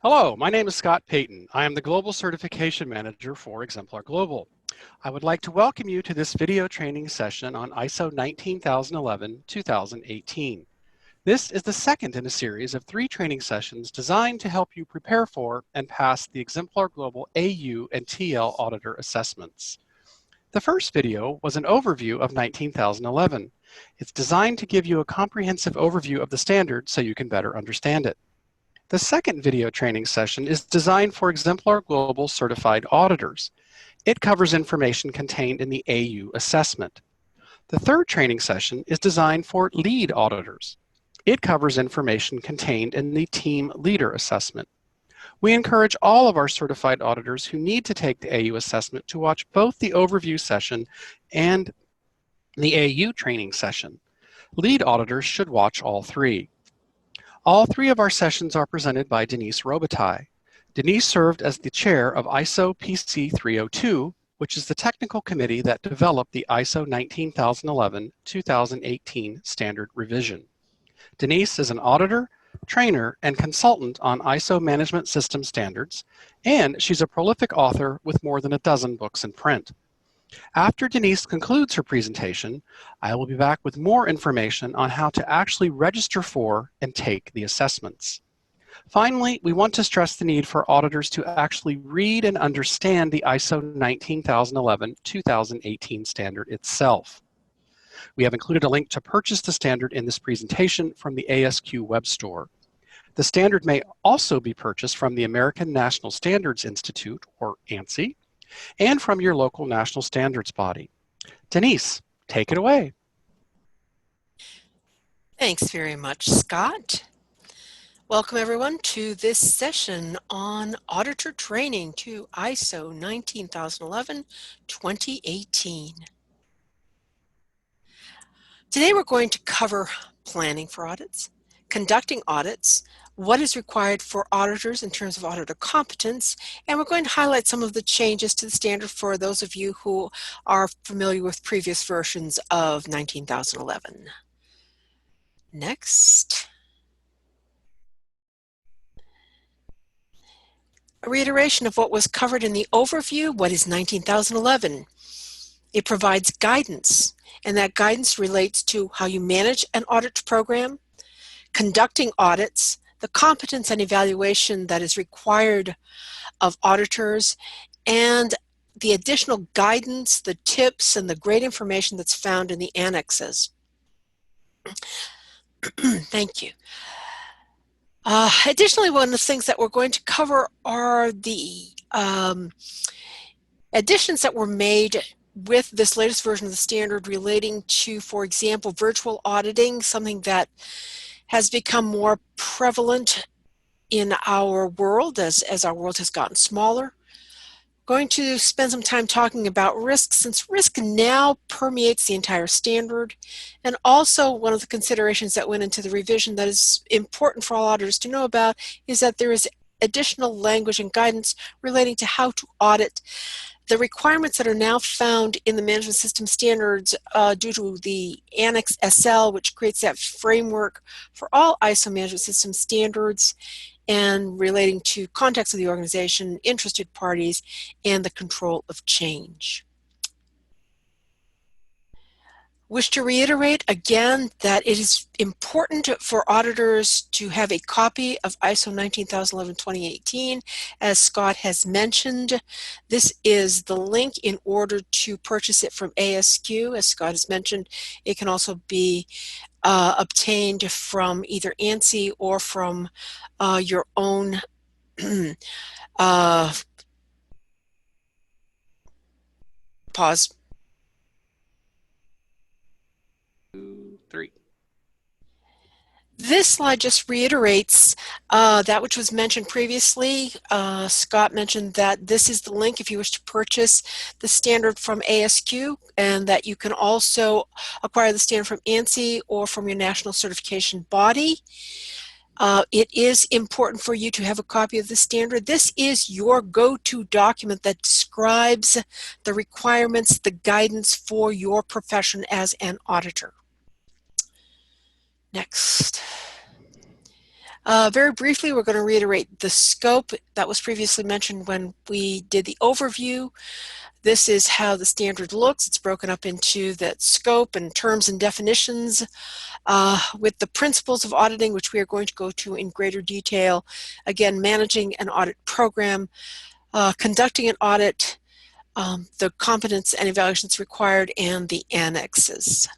Hello, my name is Scott Payton. I am the Global Certification Manager for Exemplar Global. I would like to welcome you to this video training session on ISO 19011-2018. This is the second in a series of 3 training sessions designed to help you prepare for and pass the Exemplar Global AU and TL Auditor assessments. The first video was an overview of 19011. It's designed to give you a comprehensive overview of the standard so you can better understand it. The second video training session is designed for Exemplar Global Certified Auditors. It covers information contained in the AU assessment. The third training session is designed for lead auditors. It covers information contained in the Team Leader assessment. We encourage all of our certified auditors who need to take the AU assessment to watch both the overview session and the AU training session. Lead auditors should watch all 3. All 3 of our sessions are presented by Denise Robitaille. Denise served as the chair of ISO PC 302, which is the technical committee that developed the ISO 19011-2018 standard revision. Denise is an auditor, trainer, and consultant on ISO management system standards, and she's a prolific author with more than a dozen books in print. After Denise concludes her presentation, I will be back with more information on how to actually register for and take the assessments. Finally, we want to stress the need for auditors to actually read and understand the ISO 19011-2018 standard itself. We have included a link to purchase the standard in this presentation from the ASQ web store. The standard may also be purchased from the American National Standards Institute, or ANSI, and from your local national standards body. Denise, take it away. Thanks very much, Scott. Welcome everyone to this session on Auditor Training to ISO 19011-2018. Today we're going to cover planning for audits, conducting audits, what is required for auditors in terms of auditor competence, and we're going to highlight some of the changes to the standard for those of you who are familiar with previous versions of 19011. Next. A reiteration of what was covered in the overview. What is 19011? It provides guidance, and that guidance relates to how you manage an audit program, conducting audits, the competence and evaluation that is required of auditors, and the additional guidance, the tips, and the great information that's found in the annexes. Thank you. Additionally, one of the things that we're going to cover are the additions that were made with this latest version of the standard relating to, for example, virtual auditing, something that has become more prevalent in our world as our world has gotten smaller. Going to spend some time talking about risk, since risk now permeates the entire standard, and also one of the considerations that went into the revision that is important for all auditors to know about is that there is additional language and guidance relating to how to audit. The requirements that are now found in the management system standards due to the Annex SL, which creates that framework for all ISO management system standards and relating to context of the organization, interested parties, and the control of change. Wish to reiterate again that it is important for auditors to have a copy of ISO 19011-2018. As Scott has mentioned, this is the link in order to purchase it from ASQ. As Scott has mentioned, it can also be obtained from either ANSI or from your own pause. 2, 3. This slide just reiterates that which was mentioned previously. Scott mentioned that this is the link if you wish to purchase the standard from ASQ, and that you can also acquire the standard from ANSI or from your national certification body. It is important for you to have a copy of the standard. This is your go-to document that describes the requirements, the guidance for your profession as an auditor. Next. Very briefly, we're going to reiterate the scope that was previously mentioned when we did the overview. This is how the standard looks. It's broken up into that scope and terms and definitions with the principles of auditing, which we are going to go to in greater detail. Again, managing an audit program, conducting an audit, the competence and evaluations required, and the annexes.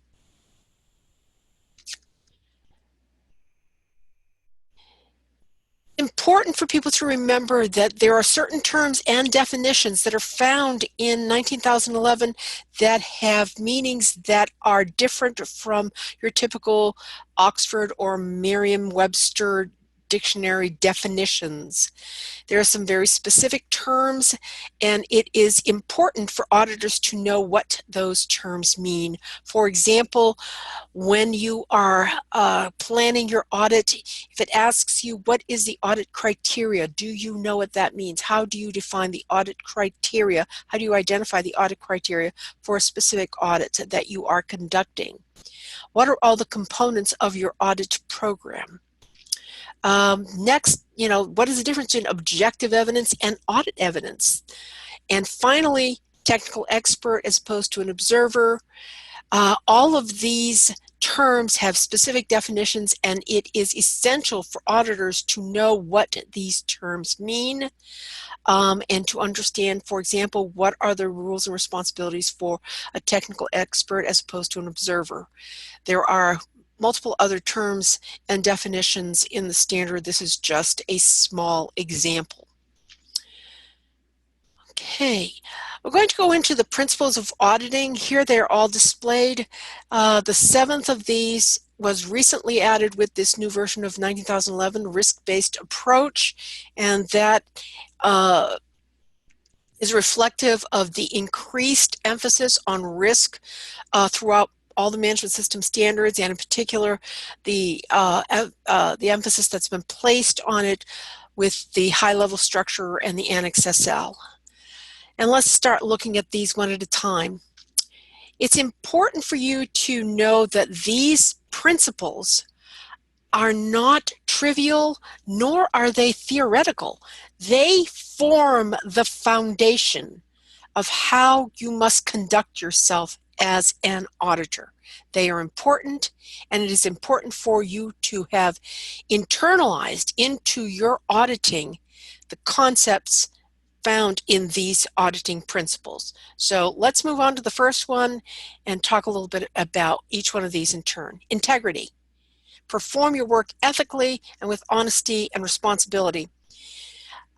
Important for people to remember that there are certain terms and definitions that are found in 19,011 that have meanings that are different from your typical Oxford or Merriam-Webster dictionary definitions. There are some very specific terms, and it is important for auditors to know what those terms mean. For example, when you are planning your audit, if it asks you what is the audit criteria, do you know what that means? How do you define the audit criteria? How do you identify the audit criteria for a specific audit that you are conducting? What are all the components of your audit program? Next, what is the difference in objective evidence and audit evidence? And finally, technical expert as opposed to an observer. All of these terms have specific definitions, and it is essential for auditors to know what these terms mean and to understand, for example, what are the rules and responsibilities for a technical expert as opposed to an observer. There are multiple other terms and definitions in the standard. This is just a small example. Okay, we're going to go into the principles of auditing. Here they're all displayed. The seventh of these was recently added with this new version of 19,011 risk-based approach, and that is reflective of the increased emphasis on risk throughout all the management system standards, and in particular the emphasis that's been placed on it with the high-level structure and the Annex SL. And let's start looking at these one at a time. It's important for you to know that these principles are not trivial, nor are they theoretical. They form the foundation of how you must conduct yourself as an auditor. They are important, and it is important for you to have internalized into your auditing the concepts found in these auditing principles. So let's move on to the first one and talk a little bit about each one of these in turn. Integrity. Perform your work ethically and with honesty and responsibility.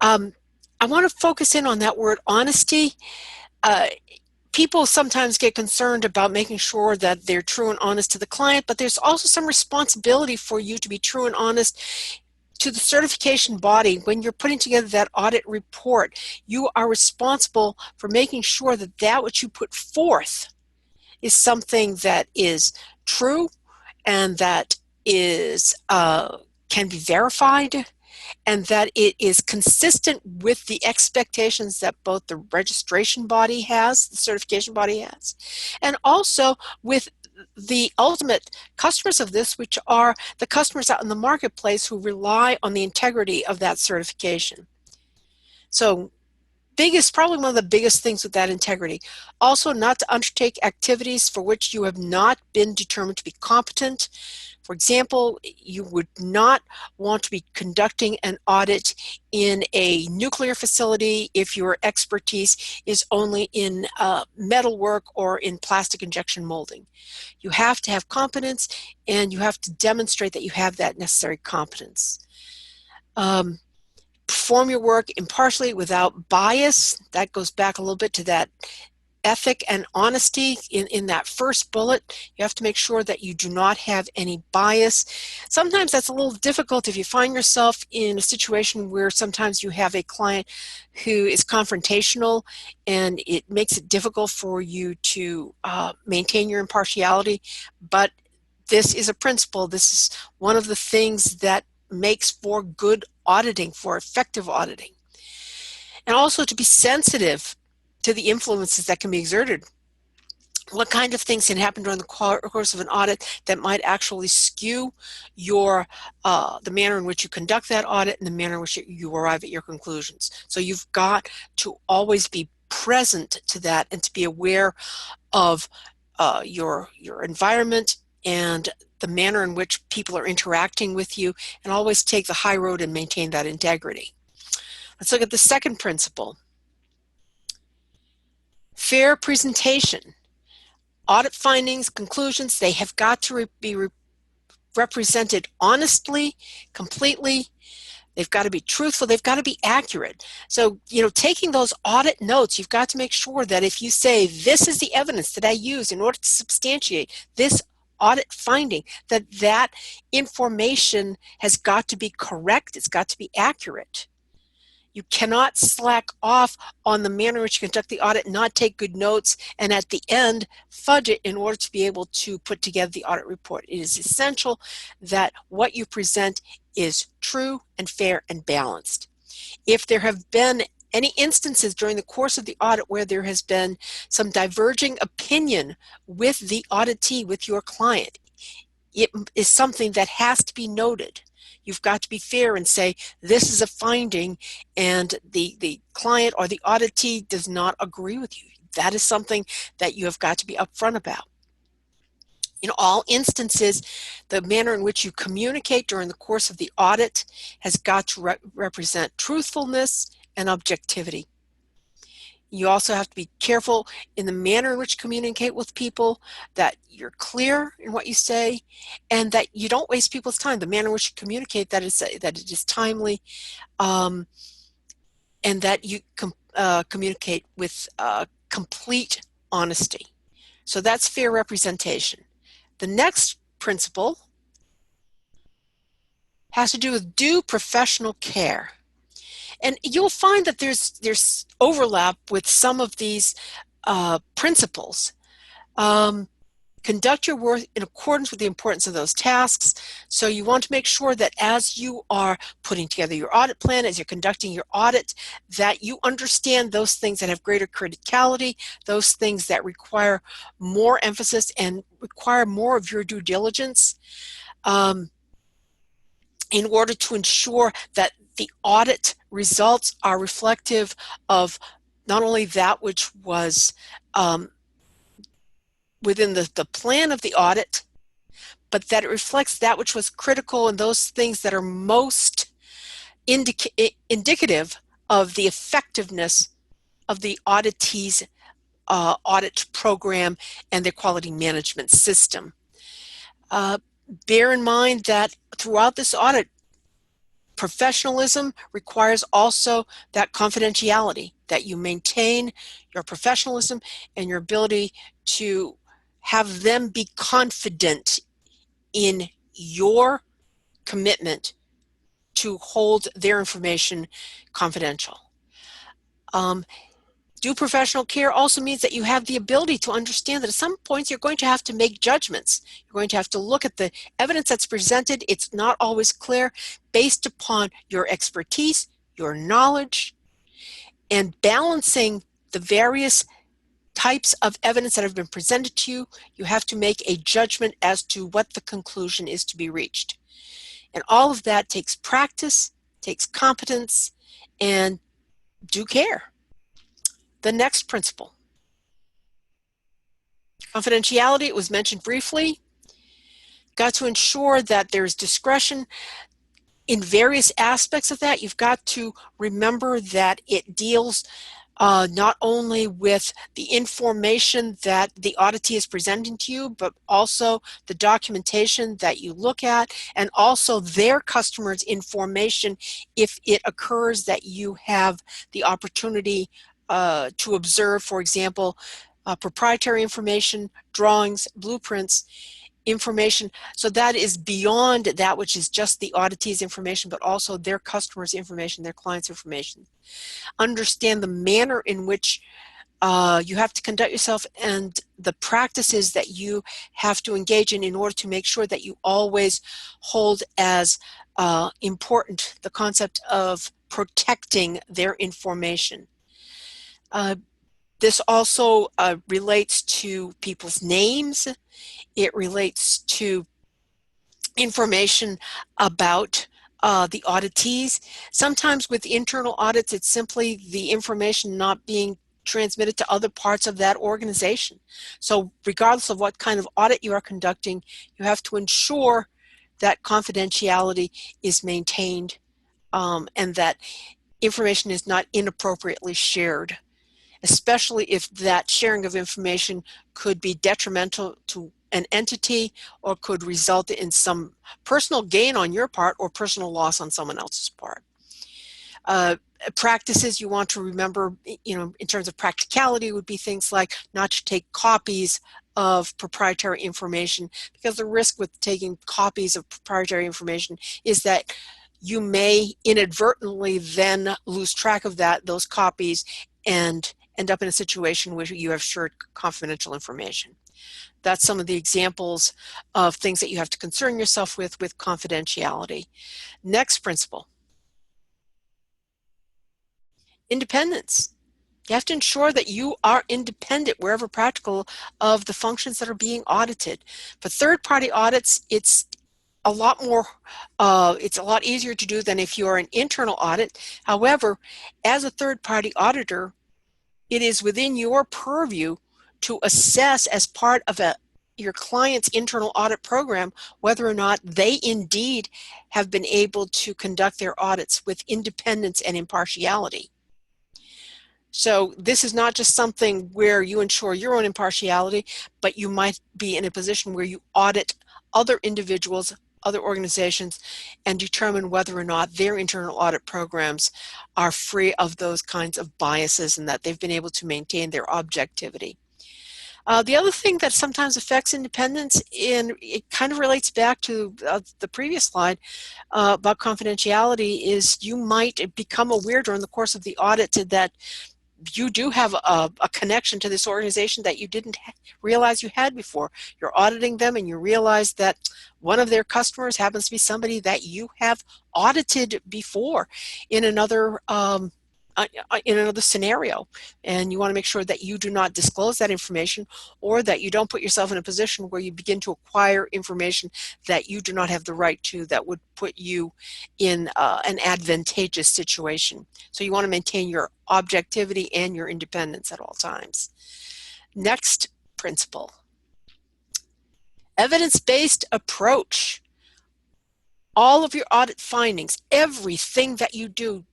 I want to focus in on that word honesty. People sometimes get concerned about making sure that they're true and honest to the client, but there's also some responsibility for you to be true and honest to the certification body. When you're putting together that audit report, you are responsible for making sure that that which you put forth is something that is true and that is can be verified, and that it is consistent with the expectations that both the registration body has, the certification body has, and also with the ultimate customers of this, which are the customers out in the marketplace who rely on the integrity of that certification. So probably one of the biggest things with that integrity. Also, not to undertake activities for which you have not been determined to be competent. For example, you would not want to be conducting an audit in a nuclear facility if your expertise is only in metalwork or in plastic injection molding. You have to have competence, and you have to demonstrate that you have that necessary competence. Perform your work impartially without bias. That goes back a little bit to that ethic and honesty in that first bullet. You have to make sure that you do not have any bias. Sometimes that's a little difficult if you find yourself in a situation where sometimes you have a client who is confrontational, and it makes it difficult for you to maintain your impartiality. But this is a principle. This is one of the things that makes for good auditing, for effective auditing. And also to be sensitive to the influences that can be exerted what kind of things can happen during the course of an audit that might actually skew your the manner in which you conduct that audit and the manner in which you arrive at your conclusions. So you've got to always be present to that and to be aware of your environment and the manner in which people are interacting with you, and always take the high road and maintain that integrity. Let's look at the second principle. Fair presentation. Audit findings, conclusions, they have got to be represented honestly, completely. They've got to be truthful. They've got to be accurate. So, taking those audit notes, you've got to make sure that if you say, this is the evidence that I use in order to substantiate this audit finding, that information has got to be correct. It's got to be accurate. You cannot slack off on the manner in which you conduct the audit, not take good notes, and at the end fudge it in order to be able to put together the audit report. It is essential that what you present is true and fair and balanced. If there have been any instances during the course of the audit where there has been some diverging opinion with the auditee, with your client, it is something that has to be noted. You've got to be fair and say, this is a finding, and the client or the auditee does not agree with you. That is something that you have got to be upfront about. In all instances, the manner in which you communicate during the course of the audit has got to represent truthfulness and objectivity. You also have to be careful in the manner in which you communicate with people, that you're clear in what you say, and that you don't waste people's time. The manner in which you communicate, that it is timely, and that you communicate with complete honesty. So that's fair representation. The next principle has to do with due professional care. And you'll find that there's overlap with some of these principles. Conduct your work in accordance with the importance of those tasks. So you want to make sure that as you are putting together your audit plan, as you're conducting your audit, that you understand those things that have greater criticality, those things that require more emphasis and require more of your due diligence, in order to ensure that the audit results are reflective of not only that which was within the plan of the audit, but that it reflects that which was critical and those things that are most indicative of the effectiveness of the auditee's audit program and their quality management system. Bear in mind that throughout this audit, professionalism requires also that confidentiality, that you maintain your professionalism and your ability to have them be confident in your commitment to hold their information confidential. Due professional care also means that you have the ability to understand that at some points you're going to have to make judgments. You're going to have to look at the evidence that's presented. It's not always clear based upon your expertise, your knowledge, and balancing the various types of evidence that have been presented to you. You have to make a judgment as to what the conclusion is to be reached. And all of that takes practice, takes competence, and due care. The next principle, confidentiality, it was mentioned briefly. Got to ensure that there's discretion in various aspects of that. You've got to remember that it deals not only with the information that the auditee is presenting to you, but also the documentation that you look at, and also their customers' information if it occurs that you have the opportunity to observe, for example, proprietary information, drawings, blueprints, information. So that is beyond that which is just the auditee's information, but also their customers' information, their clients' information. Understand the manner in which you have to conduct yourself and the practices that you have to engage in order to make sure that you always hold as important the concept of protecting their information. This also relates to people's names. It relates to information about the auditees. Sometimes with internal audits, it's simply the information not being transmitted to other parts of that organization. So regardless of what kind of audit you are conducting, you have to ensure that confidentiality is maintained and that information is not inappropriately shared, especially if that sharing of information could be detrimental to an entity or could result in some personal gain on your part or personal loss on someone else's part. Practices you want to remember, in terms of practicality, would be things like not to take copies of proprietary information, because the risk with taking copies of proprietary information is that you may inadvertently then lose track of those copies and end up in a situation where you have shared confidential information. That's some of the examples of things that you have to concern yourself with confidentiality. Next principle: independence. You have to ensure that you are independent wherever practical of the functions that are being audited. For third-party audits, it's a lot more, it's a lot easier to do than if you are an internal audit. However, as a third-party auditor, it is within your purview to assess, as part of your client's internal audit program, whether or not they indeed have been able to conduct their audits with independence and impartiality. So this is not just something where you ensure your own impartiality, but you might be in a position where you audit other individuals, other organizations, and determine whether or not their internal audit programs are free of those kinds of biases and that they've been able to maintain their objectivity. The other thing that sometimes affects independence, and it kind of relates back to the previous slide about confidentiality, is you might become aware during the course of the audit that you do have a connection to this organization that you didn't realize you had before. You're auditing them and you realize that one of their customers happens to be somebody that you have audited before in another scenario, and you want to make sure that you do not disclose that information, or that you don't put yourself in a position where you begin to acquire information that you do not have the right to, that would put you in an advantageous situation. So you want to maintain your objectivity and your independence at all times. Next principle: evidence-based approach. All of your audit findings, everything that you do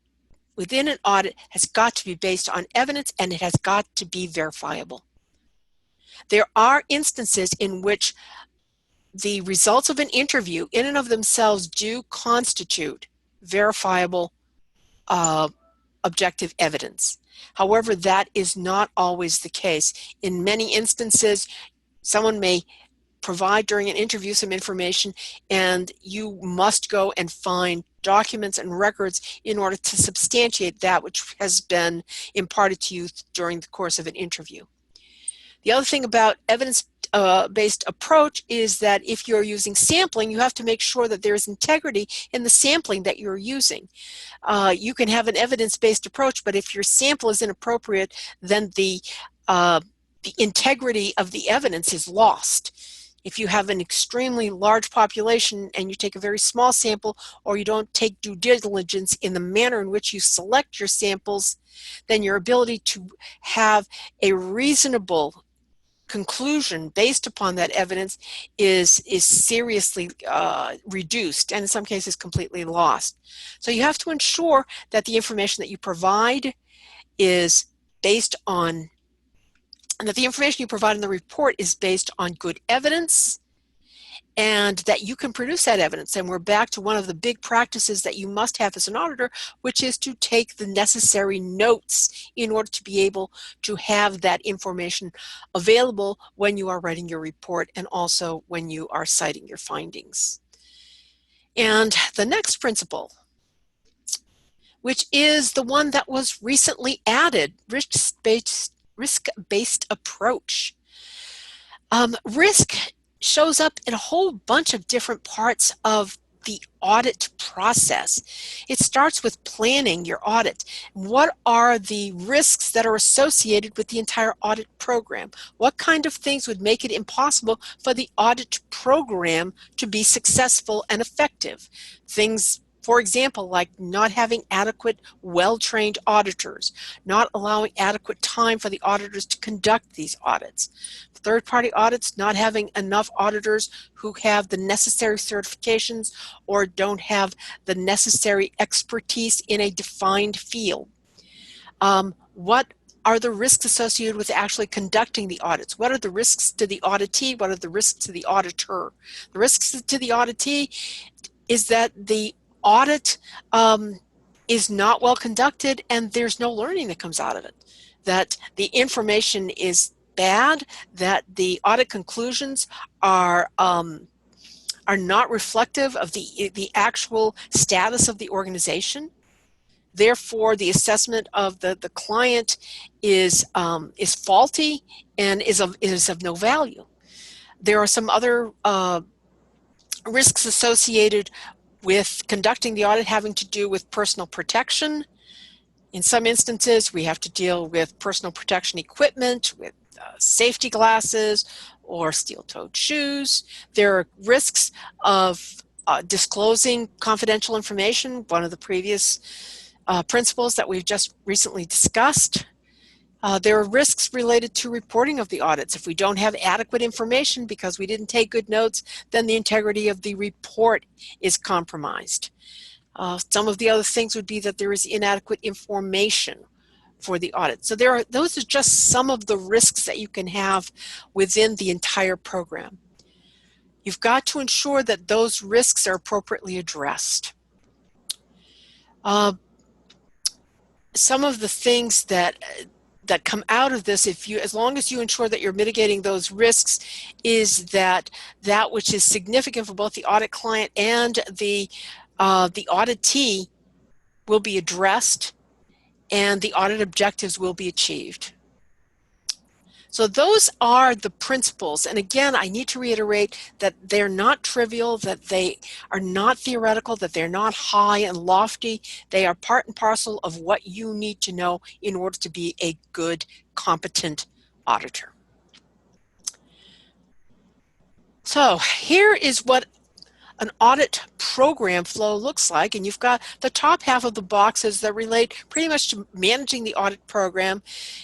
within an audit, has got to be based on evidence, and it has got to be verifiable. There are instances in which the results of an interview in and of themselves do constitute verifiable objective evidence. However, that is not always the case. In many instances, someone may provide during an interview some information, and you must go and find documents and records in order to substantiate that which has been imparted to you during the course of an interview. The other thing about evidence-based approach is that if you're using sampling, you have to make sure that there is integrity in the sampling that you're using. You can have an evidence-based approach, but if your sample is inappropriate, then the integrity of the evidence is lost. If you have an extremely large population and you take a very small sample, or you don't take due diligence in the manner in which you select your samples, then your ability to have a reasonable conclusion based upon that evidence is seriously reduced, and in some cases completely lost. So you have to ensure that the information that you provide is based on, and that the information you provide in the report is based on good evidence, and that you can produce that evidence. And we're back to one of the big practices that you must have as an auditor, which is to take the necessary notes in order to be able to have that information available when you are writing your report, and also when you are citing your findings. And the next principle, which is the one that was recently added, risk-based approach. Risk shows up in a whole bunch of different parts of the audit process. It starts with planning your audit. What are the risks that are associated with the entire audit program? What kind of things would make it impossible for the audit program to be successful and effective? Things, for example, like not having adequate, well-trained auditors, not allowing adequate time for the auditors to conduct these audits. Third-party audits, not having enough auditors who have the necessary certifications or don't have the necessary expertise in a defined field. What are the risks associated with actually conducting the audits? What are the risks to the auditee? What are the risks to the auditor? The risks to the auditee is that the audit is not well conducted and there's no learning that comes out of it. That the information is bad, that the audit conclusions are not reflective of the actual status of the organization. Therefore, the assessment of the client is faulty and is of no value. There are some other risks associated with conducting the audit having to do with personal protection. In some instances, we have to deal with personal protection equipment, with safety glasses or steel-toed shoes. There are risks of disclosing confidential information, one of the previous principles that we've just recently discussed. There are risks related to reporting of the audits. If we don't have adequate information because we didn't take good notes, then the integrity of the report is compromised. Some of the other things would be that there is inadequate information for the audit. So those are just some of the risks that you can have within the entire program. You've got to ensure that those risks are appropriately addressed. Some of the things that come out of this, as long as you ensure that you're mitigating those risks, is that which is significant for both the audit client and the auditee will be addressed and the audit objectives will be achieved. So those are the principles. And again, I need to reiterate that they're not trivial, that they are not theoretical, that they're not high and lofty. They are part and parcel of what you need to know in order to be a good, competent auditor. So here is what an audit program flow looks like, and you've got the top half of the boxes that relate pretty much to managing the audit program,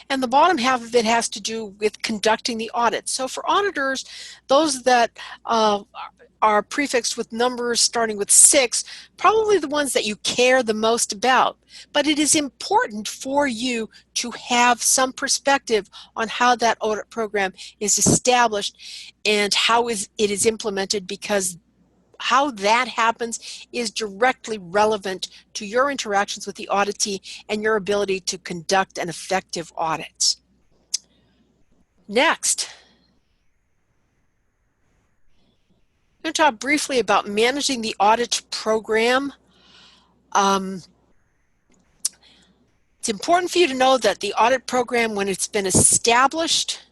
and the bottom half of it has to do with conducting the audit. So for auditors, those that are prefixed with numbers starting with 6, probably the ones that you care the most about. But it is important for you to have some perspective on how that audit program is established and how it is implemented, because how that happens is directly relevant to your interactions with the auditee and your ability to conduct an effective audit. Next, I'm going to talk briefly about managing the audit program. It's important for you to know that the audit program, when it's been established,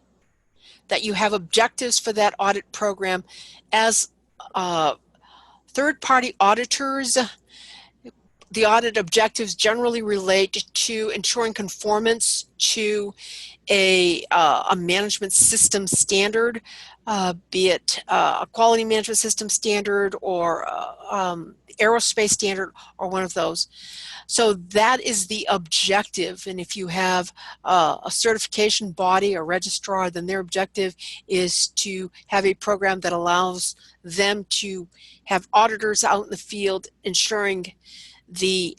that you have objectives for that audit program. As third-party auditors, the audit objectives generally relate to ensuring conformance to a management system standard, be it a quality management system standard or aerospace standard or one of those. So that is the objective, and if you have a certification body or registrar, then their objective is to have a program that allows them to have auditors out in the field ensuring the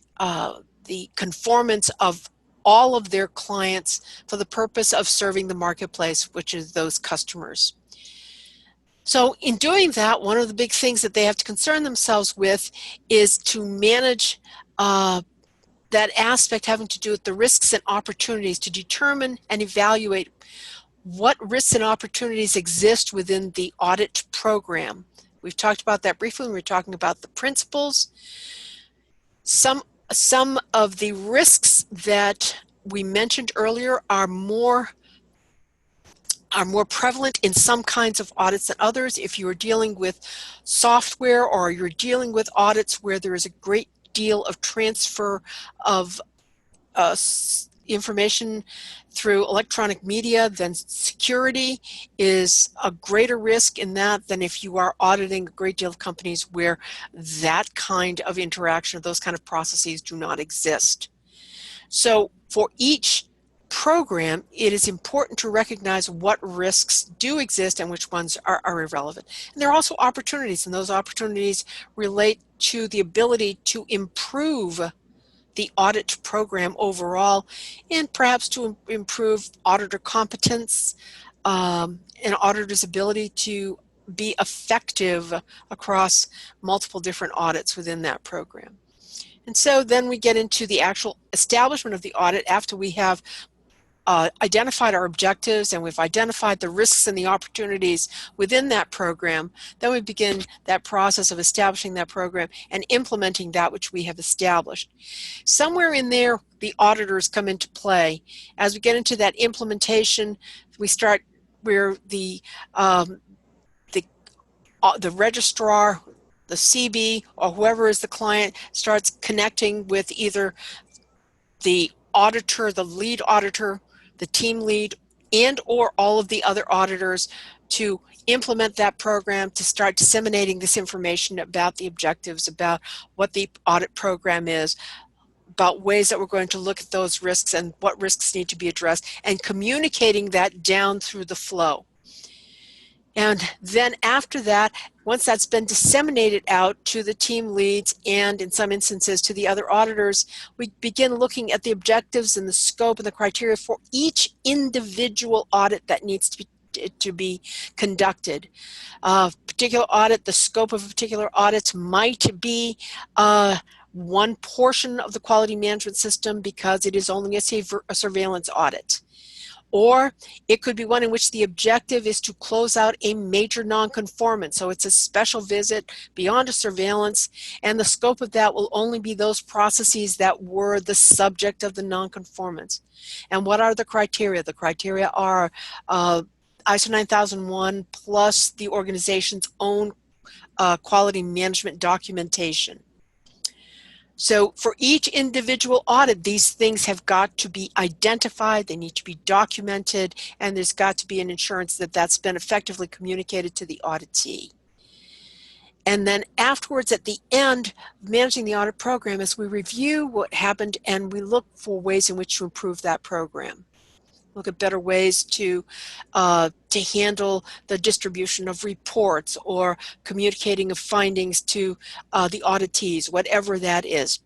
conformance of all of their clients for the purpose of serving the marketplace, which is those customers. So in doing that, one of the big things that they have to concern themselves with is to manage that aspect having to do with the risks and opportunities, to determine and evaluate what risks and opportunities exist within the audit program. We've talked about that briefly when we were talking about the principles. Some of the risks that we mentioned earlier are more are more prevalent in some kinds of audits than others. If you are dealing with software or you're dealing with audits where there is a great deal of transfer of information through electronic media, then security is a greater risk in that than if you are auditing a great deal of companies where that kind of interaction, those kind of processes do not exist. So for each program, it is important to recognize what risks do exist and which ones are irrelevant. And there are also opportunities, and those opportunities relate to the ability to improve the audit program overall, and perhaps to improve auditor competence and auditors' ability to be effective across multiple different audits within that program. And so then we get into the actual establishment of the audit after we have identified our objectives and we've identified the risks and the opportunities within that program. Then we begin that process of establishing that program and implementing that which we have established. Somewhere in there, the auditors come into play. As we get into that implementation, we start where the registrar, the CB, or whoever is the client starts connecting with either the auditor, the lead auditor, the team lead, and or all of the other auditors to implement that program, to start disseminating this information about the objectives, about what the audit program is, about ways that we're going to look at those risks and what risks need to be addressed, and communicating that down through the flow. And then after that, once that's been disseminated out to the team leads and in some instances to the other auditors, we begin looking at the objectives and the scope and the criteria for each individual audit that needs to be conducted. Particular audit, the scope of a particular audit might be one portion of the quality management system because it is only a surveillance audit. Or it could be one in which the objective is to close out a major nonconformance. So it's a special visit beyond a surveillance, and the scope of that will only be those processes that were the subject of the nonconformance. And what are the criteria? The criteria are ISO 9001 plus the organization's own quality management documentation. So for each individual audit, these things have got to be identified, they need to be documented, and there's got to be an assurance that that's been effectively communicated to the auditee. And then afterwards, at the end, managing the audit program, as we review what happened and we look for ways in which to improve that program. Look at better ways to handle the distribution of reports or communicating of findings to the auditees, whatever that is.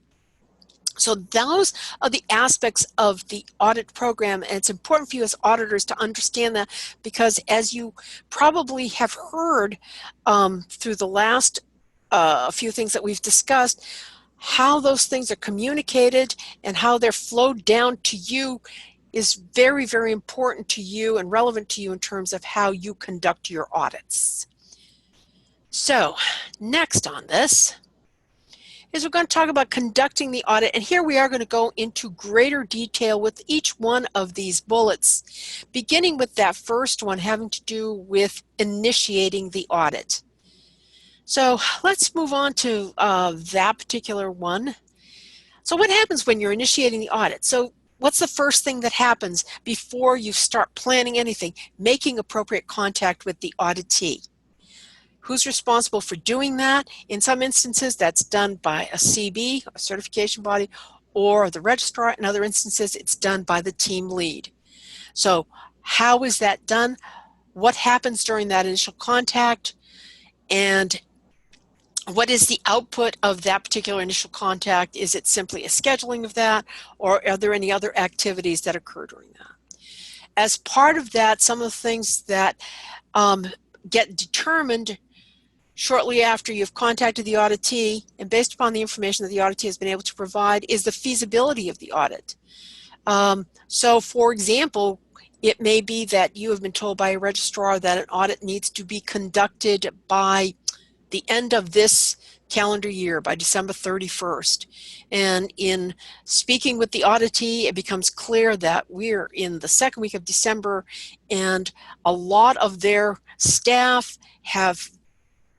So those are the aspects of the audit program, and it's important for you as auditors to understand that, because as you probably have heard through the last few things that we've discussed, how those things are communicated and how they're flowed down to you is very, very important to you and relevant to you in terms of how you conduct your audits. So next on this is we're going to talk about conducting the audit, and here we are going to go into greater detail with each one of these bullets, beginning with that first one having to do with initiating the audit. So let's move on to that particular one. So what happens when you're initiating the audit? So what's the first thing that happens before you start planning anything? Making appropriate contact with the auditee. Who's responsible for doing that? In some instances, that's done by a CB, a certification body, or the registrar. In other instances, it's done by the team lead. So how is that done? What happens during that initial contact? And what is the output of that particular initial contact? Is it simply a scheduling of that, or are there any other activities that occur during that? As part of that, some of the things that get determined shortly after you've contacted the auditee, and based upon the information that the auditee has been able to provide, is the feasibility of the audit. So for example, it may be that you have been told by a registrar that an audit needs to be conducted by the end of this calendar year, by December 31st. And in speaking with the auditee, it becomes clear that we're in the second week of December, and a lot of their staff have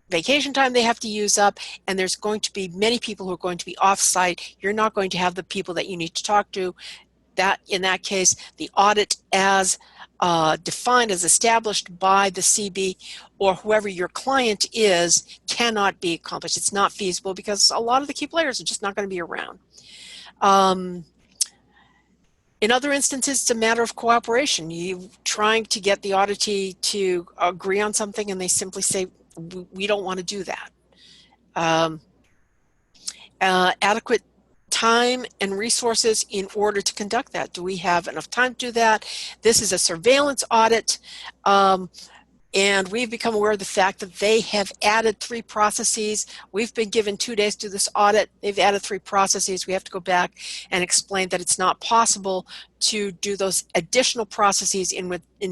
vacation time they have to use up, and there's going to be many people who are going to be off-site. You're not going to have the people that you need to talk to. That, in that case, the audit as defined, as established by the CB or whoever your client is, cannot be accomplished. It's not feasible because a lot of the key players are just not going to be around. In other instances, it's a matter of cooperation. You trying to get the auditee to agree on something, and they simply say, we don't want to do that. Adequate time and resources in order to conduct that. Do we have enough time to do that? This is a surveillance audit, and we've become aware of the fact that they have added 3 processes. We've been given 2 days to do this audit. They've added 3 processes. We have to go back and explain that it's not possible to do those additional processes in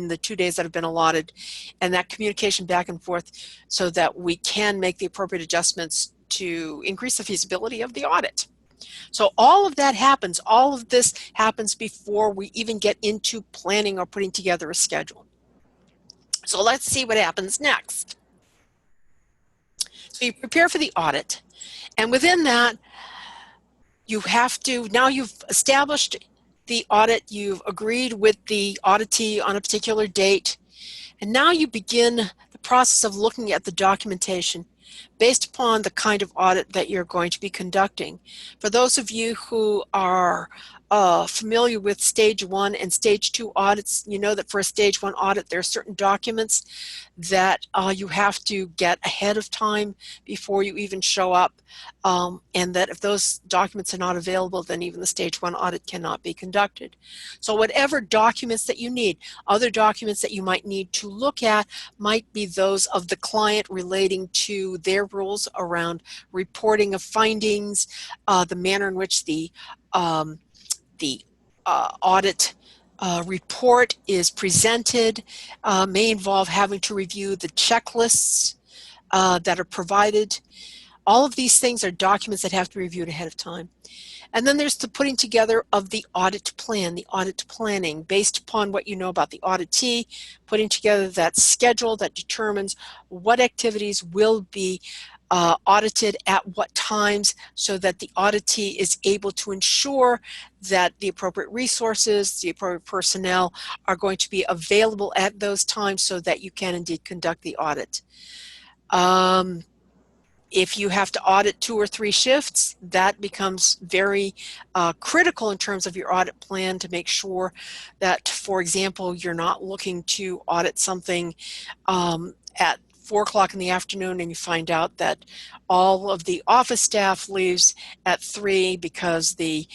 the 2 days that have been allotted, and that communication back and forth so that we can make the appropriate adjustments to increase the feasibility of the audit. So all of that happens, all of this happens before we even get into planning or putting together a schedule. So let's see what happens next. So you prepare for the audit, and within that, you have to, now you've established the audit, you've agreed with the auditee on a particular date, and now you begin the process of looking at the documentation based upon the kind of audit that you're going to be conducting. For those of you who are familiar with stage 1 and stage 2 audits, you know that for a stage 1 audit there are certain documents that you have to get ahead of time before you even show up, and that if those documents are not available, then even the stage 1 audit cannot be conducted. So whatever documents that you need, other documents that you might need to look at might be those of the client relating to their rules around reporting of findings, the manner in which the audit report is presented, may involve having to review the checklists that are provided. All of these things are documents that have to be reviewed ahead of time. And then there's the putting together of the audit plan, the audit planning, based upon what you know about the auditee, putting together that schedule that determines what activities will be audited at what times, so that the auditee is able to ensure that the appropriate resources, the appropriate personnel are going to be available at those times so that you can indeed conduct the audit. If you have to audit 2 or 3 shifts, that becomes very critical in terms of your audit plan to make sure that, for example, you're not looking to audit something at 4 o'clock in the afternoon and you find out that all of the office staff leaves at 3 because the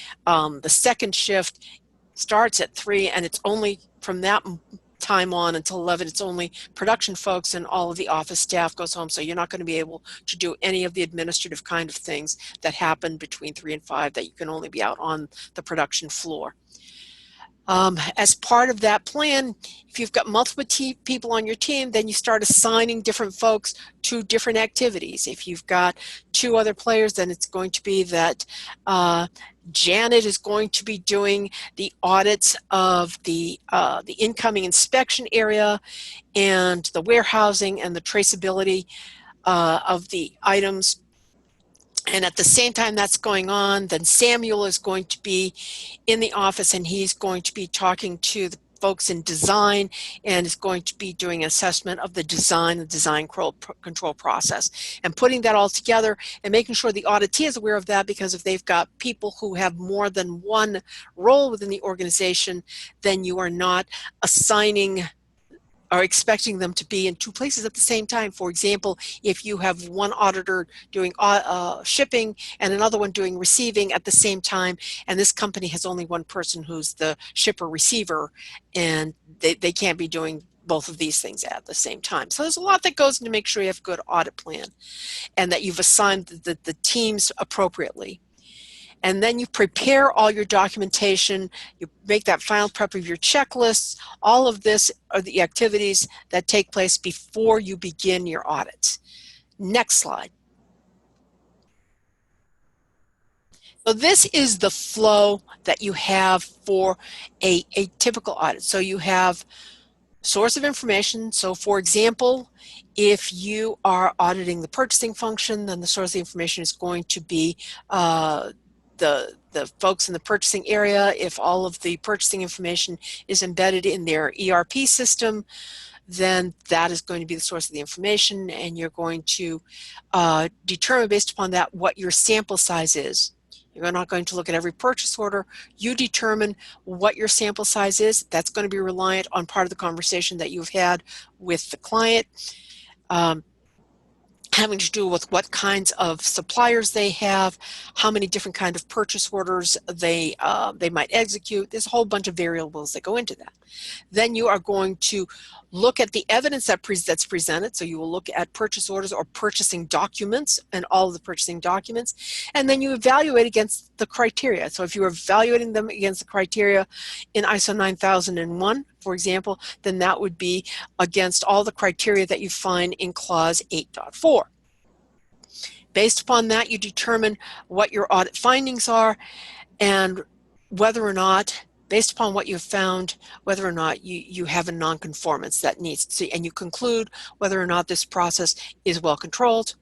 second shift starts at 3, and it's only from that time on until 11, it's only production folks, and all of the office staff goes home. So you're not going to be able to do any of the administrative kind of things that happen between 3 and 5 that you can only be out on the production floor. As part of that plan, if you've got multiple people on your team, then you start assigning different folks to different activities. If you've got 2 other players, then it's going to be that Janet is going to be doing the audits of the incoming inspection area and the warehousing and the traceability of the items. And at the same time that's going on, then Samuel is going to be in the office, and he's going to be talking to the folks in design and is going to be doing an assessment of the design control process, and putting that all together and making sure the auditee is aware of that, because if they've got people who have more than one role within the organization, then you are not assigning are expecting them to be in 2 places at the same time. For example, if you have one auditor doing shipping and another one doing receiving at the same time, and this company has only one person who's the shipper receiver, and they can't be doing both of these things at the same time. So there's a lot that goes into make sure you have a good audit plan and that you've assigned the teams appropriately. And then you prepare all your documentation, you make that final prep of your checklists. All of this are the activities that take place before you begin your audit. Next slide. So this is the flow that you have for a typical audit. So you have source of information. So for example, if you are auditing the purchasing function, then the source of the information is going to be the folks in the purchasing area. If all of the purchasing information is embedded in their ERP system, then that is going to be the source of the information, and you're going to determine based upon that what your sample size is. You're not going to look at every purchase order. You determine what your sample size is. That's going to be reliant on part of the conversation that you've had with the client, having to do with what kinds of suppliers they have, how many different kind of purchase orders they might execute. There's a whole bunch of variables that go into that. Then you are going to look at the evidence that's presented. So you will look at purchase orders or purchasing documents and all of the purchasing documents, and then you evaluate against the criteria. So if you're evaluating them against the criteria in ISO 9001, for example, then that would be against all the criteria that you find in clause 8.4. Based upon that, you determine what your audit findings are and whether or not, based upon what you've found, whether or not you have a nonconformance that needs to see, and you conclude whether or not this process is well controlled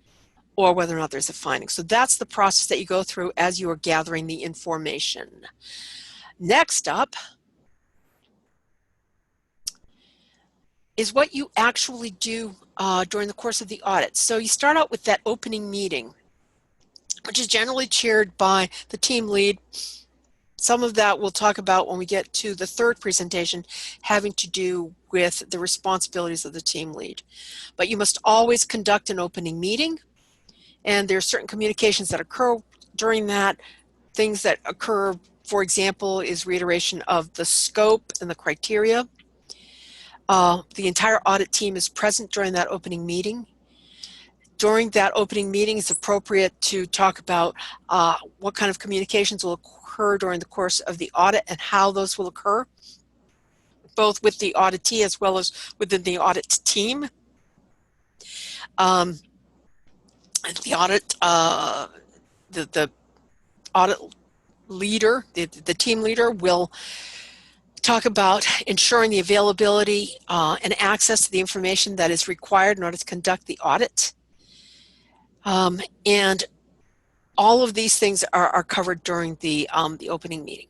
or whether or not there's a finding. So that's the process that you go through as you are gathering the information. Next up is what you actually do during the course of the audit. So you start out with that opening meeting, which is generally chaired by the team lead. Some of that we'll talk about when we get to the third presentation, having to do with the responsibilities of the team lead. But you must always conduct an opening meeting, and there are certain communications that occur during that. Things that occur, for example, is reiteration of the scope and the criteria. The entire audit team is present during that opening meeting. During that opening meeting, it's appropriate to talk about what kind of communications will occur during the course of the audit and how those will occur, both with the auditee as well as within the audit team. The audit leader, the team leader, will talk about ensuring the availability and access to the information that is required in order to conduct the audit. And all of these things are covered during the opening meeting.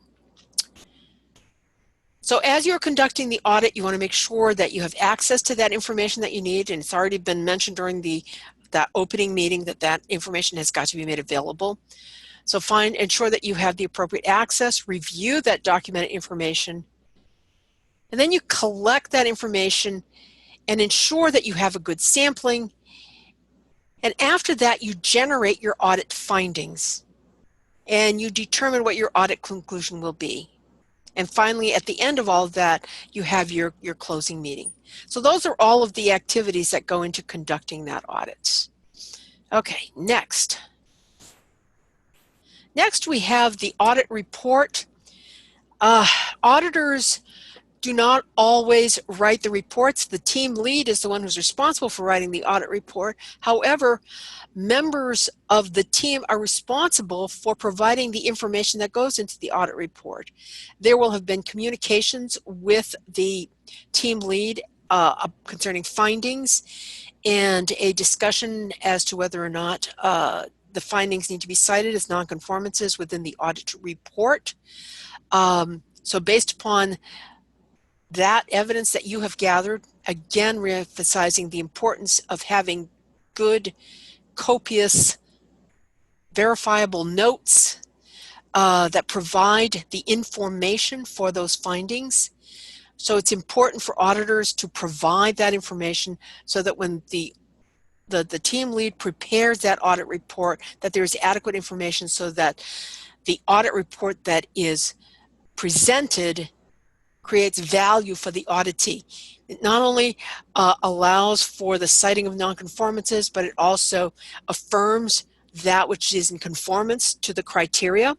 So as you're conducting the audit, you want to make sure that you have access to that information that you need, and it's already been mentioned during that opening meeting that information has got to be made available. So ensure that you have the appropriate access, review that documented information, and then you collect that information and ensure that you have a good sampling. And after that, you generate your audit findings and you determine what your audit conclusion will be. And finally, at the end of all of that, you have your closing meeting. So those are all of the activities that go into conducting that audit. Okay, next. Next, we have the audit report. Auditors do not always write the reports. The team lead is the one who's responsible for writing the audit report. However, members of the team are responsible for providing the information that goes into the audit report. There will have been communications with the team lead concerning findings and a discussion as to whether or not the findings need to be cited as nonconformances within the audit report. So based upon that evidence that you have gathered, again reemphasizing the importance of having good, copious, verifiable notes that provide the information for those findings. So it's important for auditors to provide that information so that when the team lead prepares that audit report, that there's adequate information so that the audit report that is presented creates value for the auditee. It not only allows for the citing of nonconformances, but it also affirms that which is in conformance to the criteria,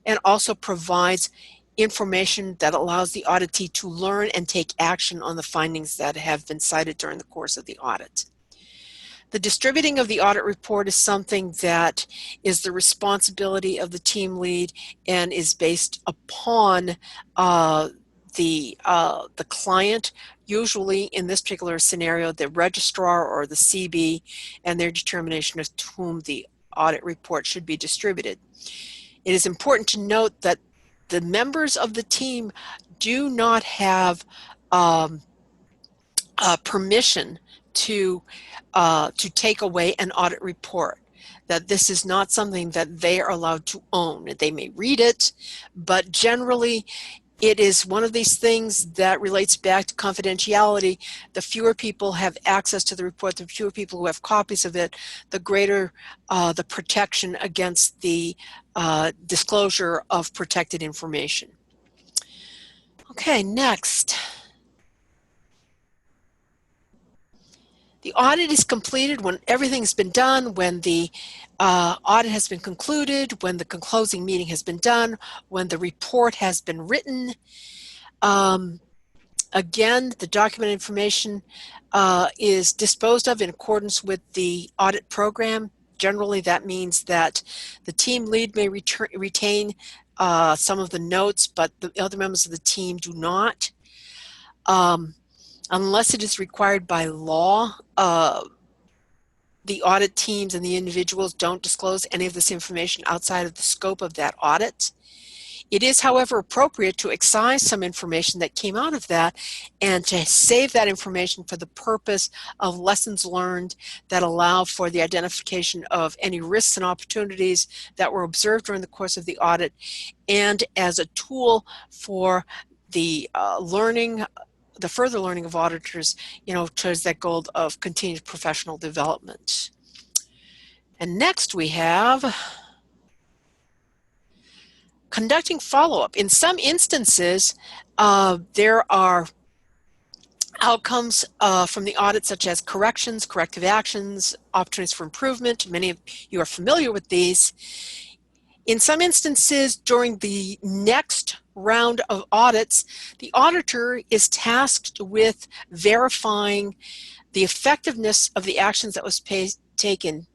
and also provides information that allows the auditee to learn and take action on the findings that have been cited during the course of the audit. The distributing of the audit report is something that is the responsibility of the team lead and is based upon the client, usually in this particular scenario, the registrar or the CB, and their determination as to whom the audit report should be distributed. It is important to note that the members of the team do not have permission to take away an audit report. That this is not something that they are allowed to own. They may read it, but generally it is one of these things that relates back to confidentiality. The fewer people have access to the report, the fewer people who have copies of it, the greater the protection against the disclosure of protected information. Okay, next. The audit is completed when everything's been done, when the audit has been concluded, when the closing meeting has been done, when the report has been written. Again, the document information is disposed of in accordance with the audit program. Generally, that means that the team lead may retain some of the notes, but the other members of the team do not. Unless it is required by law, the audit teams and the individuals don't disclose any of this information outside of the scope of that audit. It is, however, appropriate to excise some information that came out of that and to save that information for the purpose of lessons learned that allow for the identification of any risks and opportunities that were observed during the course of the audit, and as a tool for the the further learning of auditors, towards that goal of continued professional development. And next we have conducting follow-up. In some instances, there are outcomes from the audit such as corrections, corrective actions, opportunities for improvement. Many of you are familiar with these. In some instances, during the next round of audits, the auditor is tasked with verifying the effectiveness of the actions that was taken.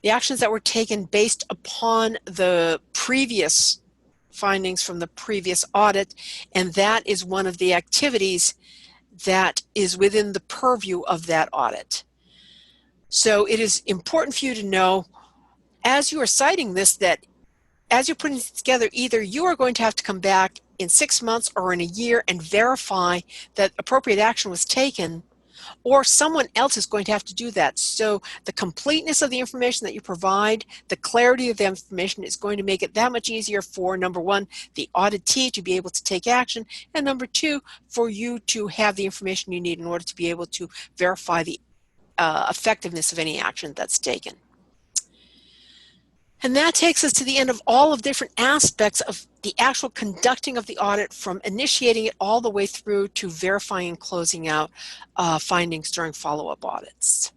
The actions that were taken based upon the previous findings from the previous audit, and that is one of the activities that is within the purview of that audit. So it is important for you to know, as you are citing this, that as you're putting it together, either you are going to have to come back in 6 months or in a year and verify that appropriate action was taken, or someone else is going to have to do that. So the completeness of the information that you provide, the clarity of the information is going to make it that much easier for, number one, the auditee to be able to take action, and number two, for you to have the information you need in order to be able to verify the effectiveness of any action that's taken. And that takes us to the end of all of different aspects of the actual conducting of the audit, from initiating it all the way through to verifying and closing out findings during follow-up audits.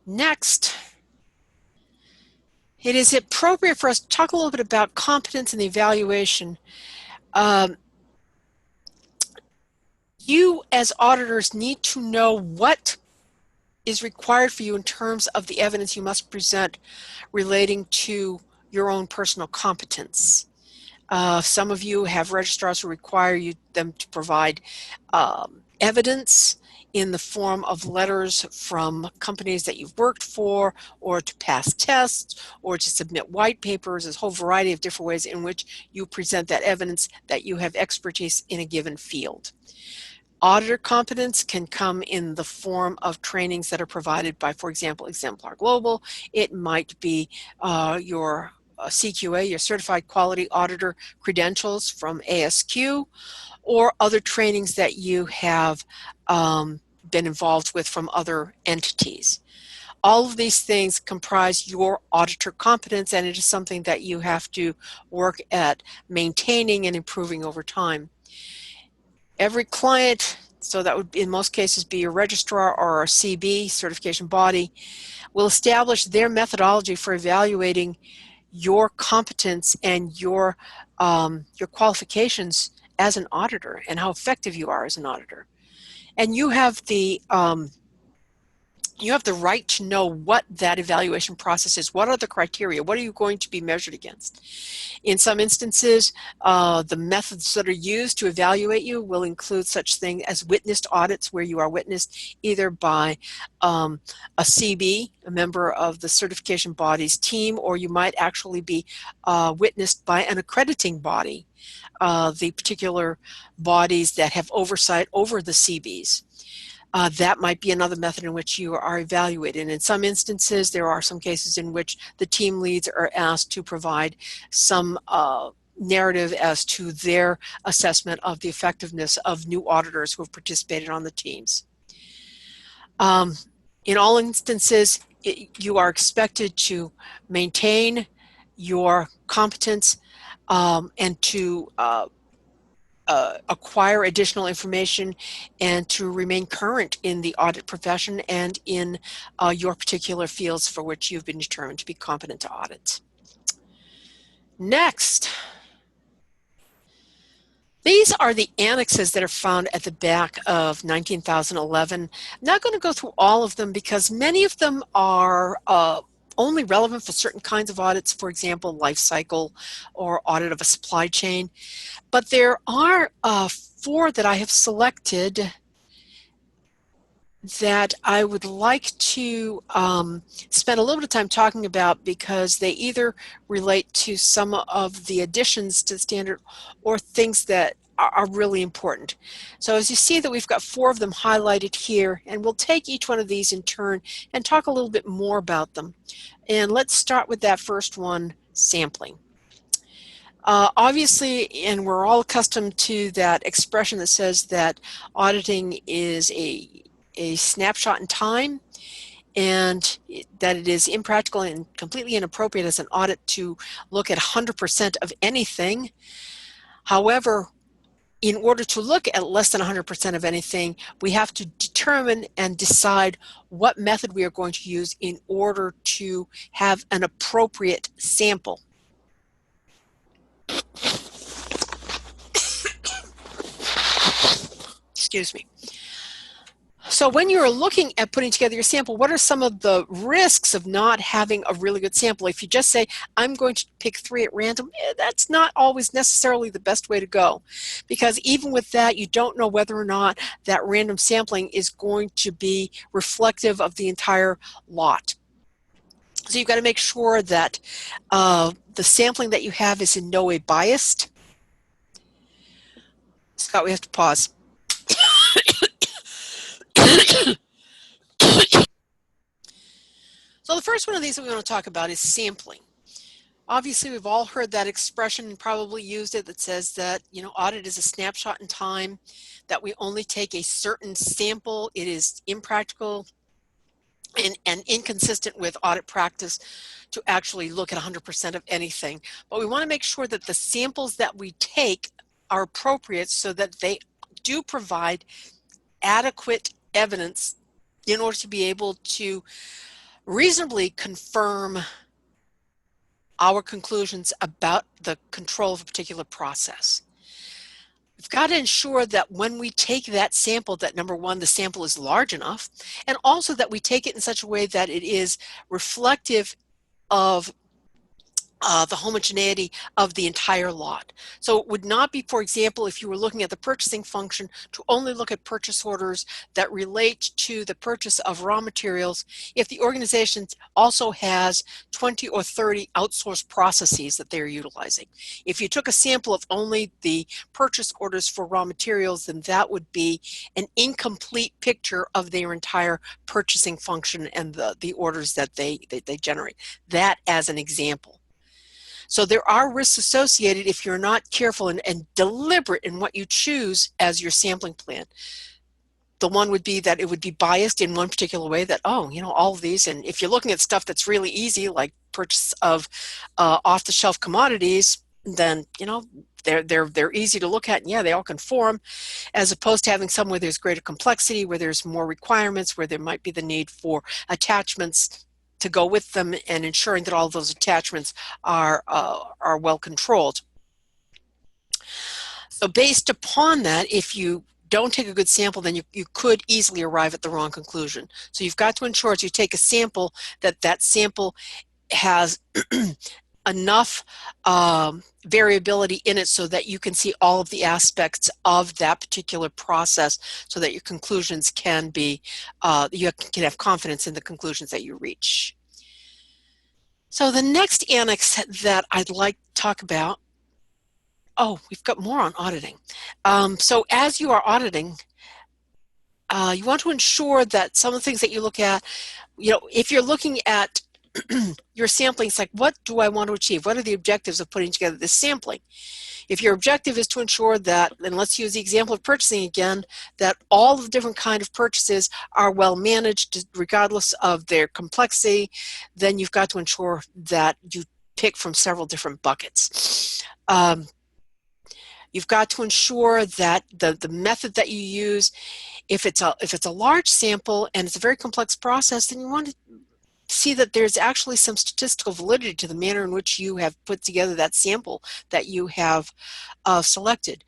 Next, it is appropriate for us to talk a little bit about competence and the evaluation. You as auditors need to know what is required for you in terms of the evidence you must present relating to your own personal competence. Some of you have registrars who require them to provide evidence in the form of letters from companies that you've worked for, or to pass tests, or to submit white papers. There's a whole variety of different ways in which you present that evidence that you have expertise in a given field. Auditor competence can come in the form of trainings that are provided by, for example, Exemplar Global. It might be your CQA, your Certified Quality Auditor credentials from ASQ, or other trainings that you have been involved with from other entities. All of these things comprise your auditor competence, and it is something that you have to work at maintaining and improving over time. Every client, so that would in most cases be a registrar or a CB, certification body, will establish their methodology for evaluating your competence and your qualifications as an auditor and how effective you are as an auditor. And you have the you have the right to know what that evaluation process is. What are the criteria? What are you going to be measured against? In some instances, the methods that are used to evaluate you will include such things as witnessed audits, where you are witnessed either by a CB, a member of the certification body's team, or you might actually be witnessed by an accrediting body, the particular bodies that have oversight over the CBs. That might be another method in which you are evaluated. And in some instances, there are some cases in which the team leads are asked to provide some narrative as to their assessment of the effectiveness of new auditors who have participated on the teams. In all instances, you are expected to maintain your competence and to acquire additional information and to remain current in the audit profession and in your particular fields for which you've been determined to be competent to audit. Next, these are the annexes that are found at the back of 19,011. I'm not going to go through all of them because many of them are only relevant for certain kinds of audits, for example, life cycle or audit of a supply chain. But there are 4 that I have selected that I would like to spend a little bit of time talking about, because they either relate to some of the additions to the standard or things that are really important. So as you see that we've got 4 of them highlighted here, and we'll take each one of these in turn and talk a little bit more about them. And let's start with that first one, sampling. Obviously, and we're all accustomed to that expression that says that auditing is a snapshot in time, and that it is impractical and completely inappropriate as an audit to look at 100% of anything. However, in order to look at less than 100% of anything, we have to determine and decide what method we are going to use in order to have an appropriate sample. Excuse me. So when you're looking at putting together your sample, what are some of the risks of not having a really good sample? If you just say, I'm going to pick 3 at random, that's not always necessarily the best way to go. Because even with that, you don't know whether or not that random sampling is going to be reflective of the entire lot. So you've got to make sure that the sampling that you have is in no way biased. Scott, we have to pause. So the first one of these that we want to talk about is sampling. Obviously, we've all heard that expression and probably used it, that says that, audit is a snapshot in time, that we only take a certain sample. It is impractical and inconsistent with audit practice to actually look at 100% of anything. But we want to make sure that the samples that we take are appropriate so that they do provide adequate evidence in order to be able to reasonably confirm our conclusions about the control of a particular process. We've got to ensure that when we take that sample, that number one, the sample is large enough, and also that we take it in such a way that it is reflective of the homogeneity of the entire lot. So it would not be, for example, if you were looking at the purchasing function, to only look at purchase orders that relate to the purchase of raw materials if the organization also has 20 or 30 outsourced processes that they're utilizing. If you took a sample of only the purchase orders for raw materials, then that would be an incomplete picture of their entire purchasing function and the orders that they generate. That as an example. So there are risks associated if you're not careful and deliberate in what you choose as your sampling plan. The one would be that it would be biased in one particular way, that, all of these, and if you're looking at stuff that's really easy, like purchase of off-the-shelf commodities, then, they're easy to look at, and yeah, they all conform, as opposed to having some where there's greater complexity, where there's more requirements, where there might be the need for attachments to go with them, and ensuring that all of those attachments are well controlled. So based upon that, if you don't take a good sample, then you could easily arrive at the wrong conclusion. So you've got to ensure as you take a sample that sample has enough variability in it so that you can see all of the aspects of that particular process so that your conclusions can be, you can have confidence in the conclusions that you reach. So the next annex that I'd like to talk about, oh, we've got more on auditing. So as you are auditing, you want to ensure that some of the things that you look at, if you're looking at your sampling, it's like, what do I want to achieve? What are the objectives of putting together this sampling? If your objective is to ensure that, and let's use the example of purchasing again, that all of the different kind of purchases are well managed regardless of their complexity, then you've got to ensure that you pick from several different buckets. You've got to ensure that the method that you use, if it's a large sample and it's a very complex process, then you want to see that there's actually some statistical validity to the manner in which you have put together that sample that you have selected.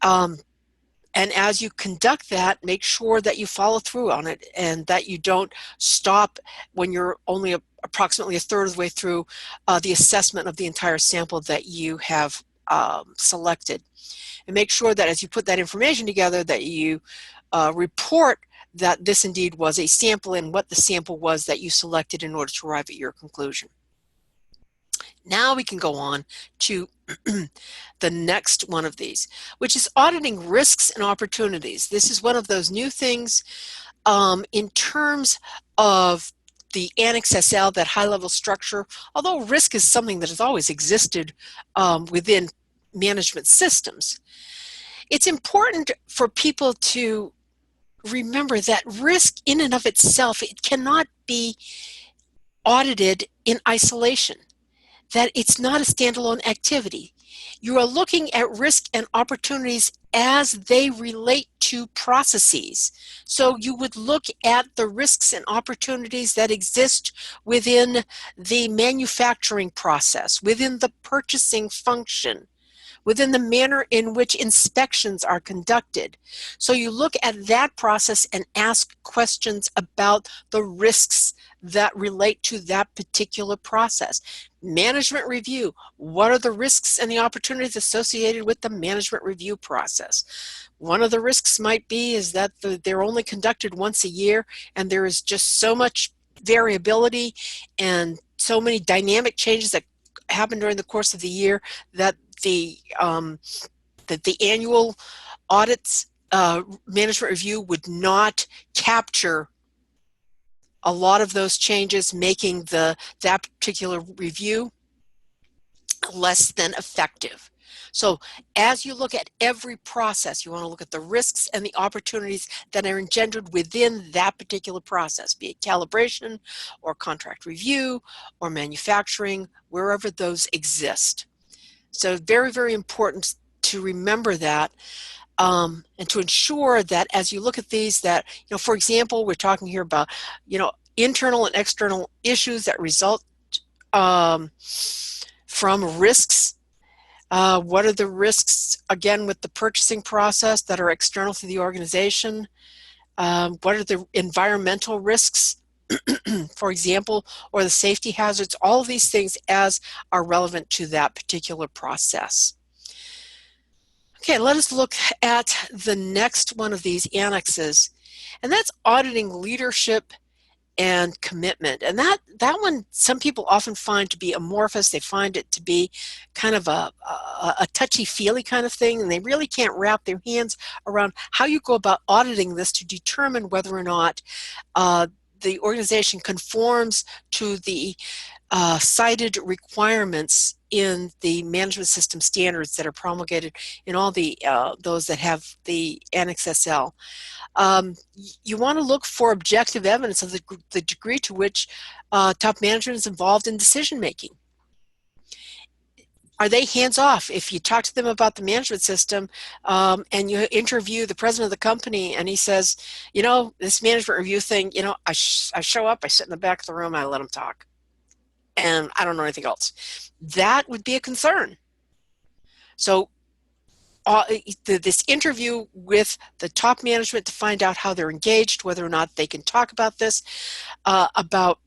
And as you conduct that, make sure that you follow through on it and that you don't stop when you're only approximately a third of the way through the assessment of the entire sample that you have selected. And make sure that as you put that information together that you report that this indeed was a sample and what the sample was that you selected in order to arrive at your conclusion. Now we can go on to the next one of these, which is auditing risks and opportunities. This is one of those new things in terms of the Annex SL, that high-level structure. Although risk is something that has always existed within management systems, it's important for people to remember that risk in and of itself, it cannot be audited in isolation, that it's not a standalone activity. You are looking at risk and opportunities as they relate to processes. So you would look at the risks and opportunities that exist within the manufacturing process, within the purchasing function, within the manner in which inspections are conducted. So you look at that process and ask questions about the risks that relate to that particular process. Management review, what are the risks and the opportunities associated with the management review process? One of the risks might be is that they're only conducted once a year and there is just so much variability and so many dynamic changes that happen during the course of the year that the annual audits management review would not capture a lot of those changes, making that particular review less than effective. So as you look at every process, you want to look at the risks and the opportunities that are engendered within that particular process, be it calibration or contract review or manufacturing, wherever those exist. So very, very important to remember that and to ensure that as you look at these that, for example, we're talking here about, internal and external issues that result from risks. What are the risks, again, with the purchasing process that are external to the organization? What are the environmental risks, for example, or the safety hazards? All of these things as are relevant to that particular process. Okay, let us look at the next one of these annexes, and that's auditing leadership and commitment. And that one, some people often find to be amorphous. They find it to be kind of a touchy-feely kind of thing, and they really can't wrap their hands around how you go about auditing this to determine whether or not the organization conforms to the cited requirements in the management system standards that are promulgated in all the those that have the Annex SL. You want to look for objective evidence of the degree to which top management is involved in decision making. Are they hands-off? If you talk to them about the management system and you interview the president of the company and he says, this management review thing, I show up, I sit in the back of the room, I let them talk, and I don't know anything else. That would be a concern. So this interview with the top management to find out how they're engaged, whether or not they can talk about this, about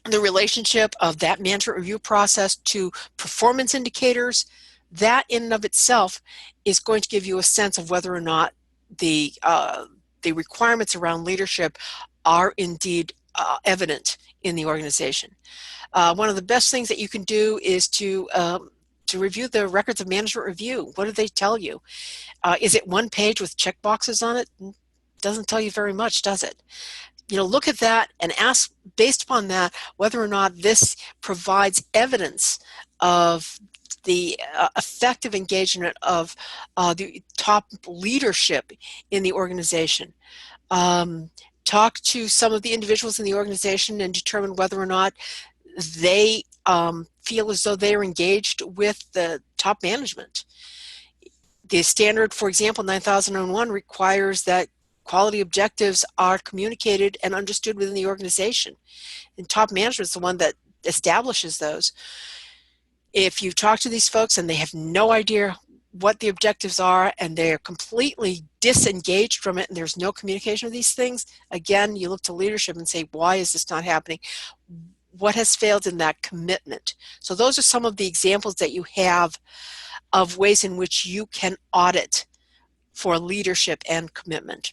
the relationship of that management review process to performance indicators. That in and of itself is going to give you a sense of whether or not the requirements around leadership are indeed evident in the organization. One of the best things that you can do is to review the records of management review. What do they tell you? Is it one page with check boxes on it? Doesn't tell you very much, does it? Look at that and ask, based upon that, whether or not this provides evidence of the effective engagement of the top leadership in the organization. Talk to some of the individuals in the organization and determine whether or not they feel as though they are engaged with the top management. The standard, for example, 9001 requires that quality objectives are communicated and understood within the organization. And top management is the one that establishes those. If you talk to these folks and they have no idea what the objectives are and they're completely disengaged from it and there's no communication of these things, again, you look to leadership and say, why is this not happening? What has failed in that commitment? So those are some of the examples that you have of ways in which you can audit for leadership and commitment.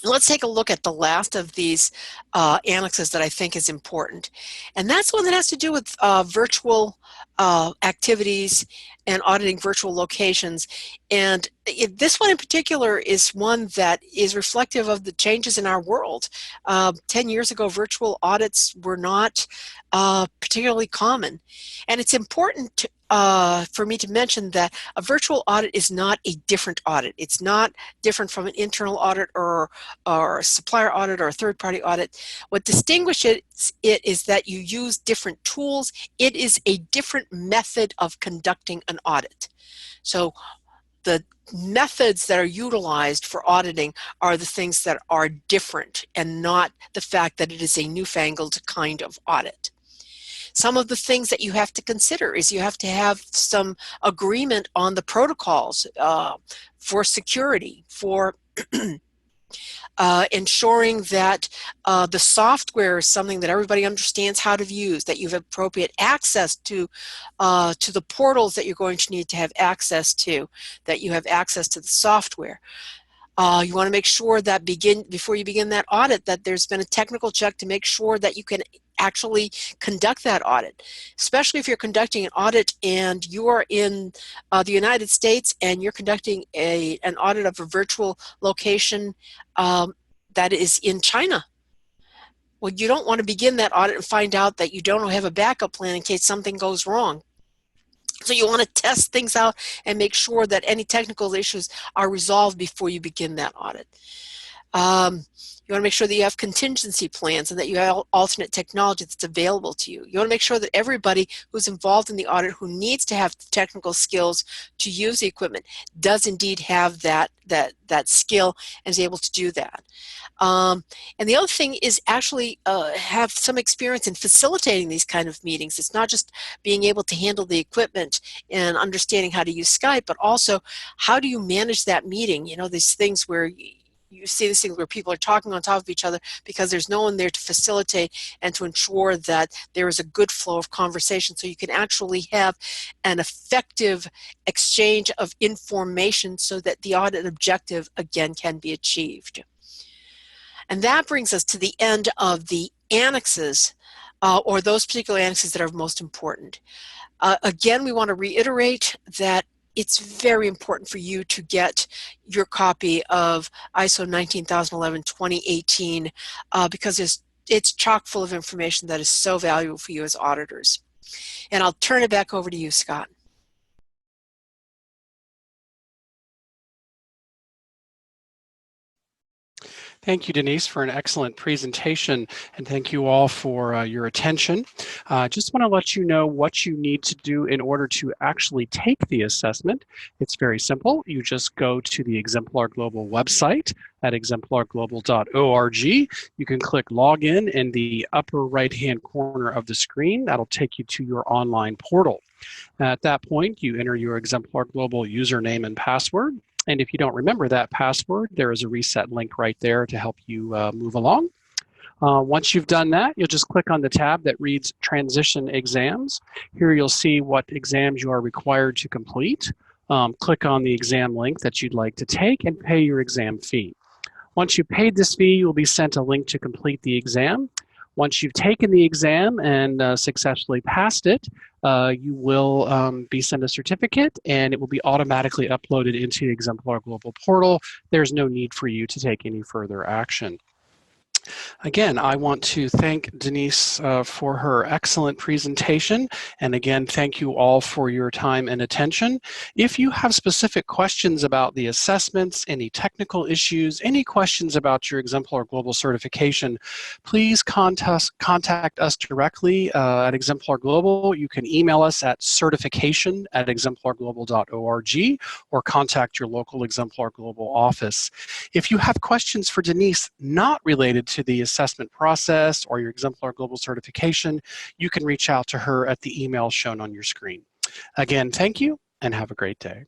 Let's take a look at the last of these annexes that I think is important. And that's one that has to do with virtual activities and auditing virtual locations. And this one in particular is one that is reflective of the changes in our world. 10 years ago, virtual audits were not particularly common. And it's important to, for me to mention that a virtual audit is not a different audit. It's not different from an internal audit or a supplier audit or a third-party audit. What distinguishes it is that you use different tools. It is a different method of conducting an audit. So the methods that are utilized for auditing are the things that are different and not the fact that it is a newfangled kind of audit. Some of the things that you have to consider is you have to have some agreement on the protocols for security, for ensuring that the software is something that everybody understands how to use, that you have appropriate access to the portals that you're going to need to have access to, that you have access to the software. You want to make sure that before you begin that audit that there's been a technical check to make sure that you can actually conduct that audit, especially if you're conducting an audit and you are in the United States and you're conducting an audit of a virtual location that is in China. Well, you don't want to begin that audit and find out that you don't have a backup plan in case something goes wrong. So you want to test things out and make sure that any technical issues are resolved before you begin that audit. You want to make sure that you have contingency plans and that you have alternate technology that's available to you. You want to make sure that everybody who's involved in the audit who needs to have technical skills to use the equipment does indeed have that skill and is able to do that. And the other thing is actually have some experience in facilitating these kind of meetings. It's not just being able to handle the equipment and understanding how to use Skype, but also how do you manage that meeting? You know, these things where you see these things where people are talking on top of each other because there's no one there to facilitate and to ensure that there is a good flow of conversation so you can actually have an effective exchange of information so that the audit objective again can be achieved. And that brings us to the end of the annexes or those particular annexes that are most important. Again, we want to reiterate that it's very important for you to get your copy of ISO 19011-2018 because it's chock full of information that is so valuable for you as auditors. And I'll turn it back over to you, Scott. Thank you, Denise, for an excellent presentation, and thank you all for your attention. Just want to let you know what you need to do in order to actually take the assessment. It's very simple. You just go to the Exemplar Global website at exemplarglobal.org. You can click Login in the upper right-hand corner of the screen. That'll take you to your online portal. At that point, you enter your Exemplar Global username and password. And if you don't remember that password, there is a reset link right there to help you move along. Once you've done that, you'll just click on the tab that reads Transition Exams. Here you'll see what exams you are required to complete. Click on the exam link that you'd like to take and pay your exam fee. Once you've paid this fee, you'll be sent a link to complete the exam. Once you've taken the exam and successfully passed it, you will be sent a certificate, and it will be automatically uploaded into the Exemplar Global portal. There's no need for you to take any further action. Again, I want to thank Denise for her excellent presentation. And again, thank you all for your time and attention. If you have specific questions about the assessments, any technical issues, any questions about your Exemplar Global certification, please contact us directly at Exemplar Global. You can email us at certification@exemplarglobal.org or contact your local Exemplar Global office. If you have questions for Denise not related to the assessment process or your Exemplar Global certification, you can reach out to her at the email shown on your screen. Again, thank you and have a great day.